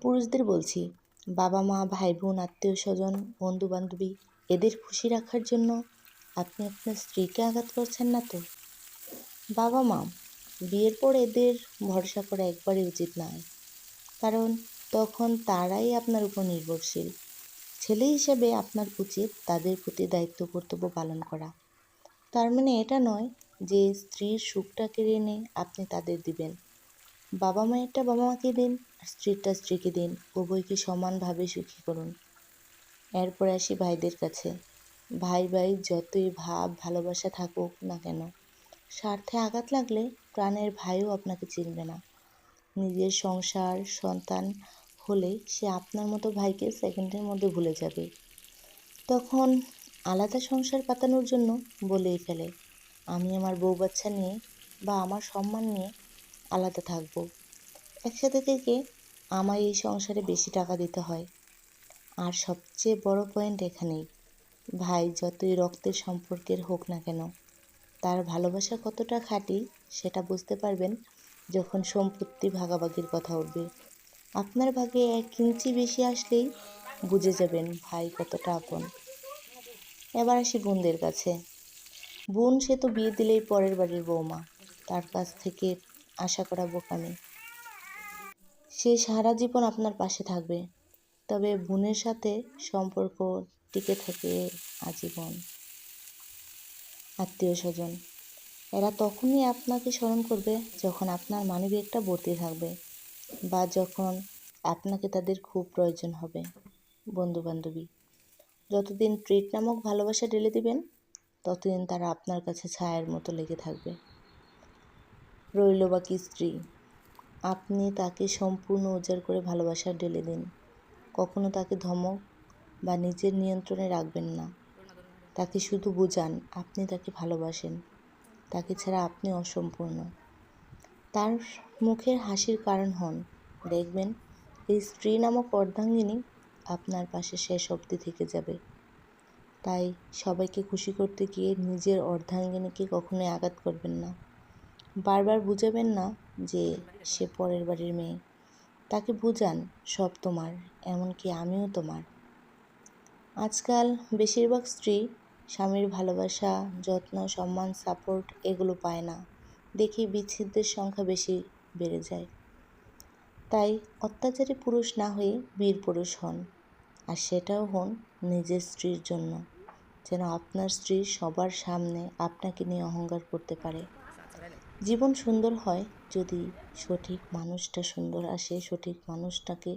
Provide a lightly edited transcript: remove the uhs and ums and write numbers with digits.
পুরুষদের বলছি, বাবা মা, ভাই বোন, আত্মীয় স্বজন, বন্ধু বান্ধবী এদের খুশি রাখার জন্য আপনি আপনার স্ত্রীকে আঘাত করছেন না তো? বাবা মা, বিয়ের পর এদের ভরসা করা একবারই উচিত নয়, কারণ তখন তারাই আপনার উপর নির্ভরশীল। ছেলে হিসেবে আপনার উচিত তাদের প্রতি দায়িত্ব কর্তব্য পালন করা। তার মানে এটা নয় যে স্ত্রীর সুখটা কেড়ে এনে আপনি তাদের দিবেন। বাবা মায়েরটা বাবা মাকে দিন, আর স্ত্রীরটা স্ত্রীকে দিন, উভয়কে সমানভাবে সুখী করুন। এরপর আসি ভাইদের কাছে। ভাই ভাই যতই ভাব ভালোবাসা থাকুক না কেন, স্বার্থে আঘাত লাগলে প্রাণের ভাইও আপনাকে চিনবে না। নিজের সংসার সন্তান হলে সে আপনার মতো ভাইকে সেকেন্ডের মধ্যে ভুলে যাবে। তখন আলাদা সংসার পাতানোর জন্য বলেই ফেলে, আমি আমার বউ বাচ্চা নিয়ে বা আমার সম্মান নিয়ে আলাদা থাকবো। একসাথে থেকে আমায় এই সংসারে বেশি টাকা দিতে হয়। আর সবচেয়ে বড় পয়েন্ট এখানেই, ভাই যতই রক্তের সম্পর্কের হোক না কেন, তার ভালোবাসা কতটা খাঁটি সেটা বুঝতে পারবেন যখন সম্পত্তি ভাগাভাগির কথা উঠবে। আপনার ভাগে 1 ইঞ্চি বেশি আসলেই বুঝে যাবেন ভাই কতটা আপন। এবার আসি বোনদের কাছে। বোন সে তো বিয়ে দিলেই পরের বাড়ির বৌমা, তার কাছ থেকে আশা করা বোকামি। সে সারা জীবন আপনার পাশে থাকবে, তবে বোনের সাথে সম্পর্ক টিকে থাকে আজীবন। আত্মীয় স্বজন, এরা তখনই আপনাকে স্মরণ করবে যখন আপনার মানিব্যাগটা ভর্তি থাকবে, বা যখন আপনাকে তাদের খুব প্রয়োজন হবে। বন্ধু বান্ধবী, যতদিন ট্রিট নামক ভালোবাসা ঢেলে দিবেন, ততদিন তারা আপনার কাছে ছায়ার মতো লেগে থাকবে। রইল বাকি স্ত্রী, আপনি তাকে সম্পূর্ণ উজাড় করে ভালোবাসা ঢেলে দিন। কখনো তাকে ধমক বা নিজের নিয়ন্ত্রণে রাখবেন না। তাকে শুধু বুঝান আপনি তাকে ভালোবাসেন, তাকে ছাড়া আপনি অসম্পূর্ণ। তার মুখের হাসির কারণ হন। দেখবেন এই স্ত্রী নামক অর্ধাঙ্গিনী আপনার পাশে শেষ অবধি থেকে যাবে। তাই সবাইকে খুশি করতে গিয়ে নিজের অর্ধাঙ্গিনীকে কখনোই আঘাত করবেন না। বারবার বুঝাবেন না যে সে পরের বাড়ির মেয়ে। তাকে বুঝান সব তোমার, এমনকি আমিও তোমার। আজকাল বেশিরভাগ স্ত্রী স্বামীর ভালোবাসা, যত্ন, সম্মান, সাপোর্ট এগুলো পায় না, দেখি বিচ্ছেদের সংখ্যা বেশি বেড়ে যায়। তাই অত্যাচারী পুরুষ না হয়ে বীর পুরুষ হন, আর সেটাও হন নিজের স্ত্রীর জন্য, যেন আপনার স্ত্রী সবার সামনে আপনাকে নিয়ে অহংকার করতে পারে। জীবন সুন্দর হয় যদি সঠিক মানুষটা সুন্দর আসে, সঠিক মানুষটাকে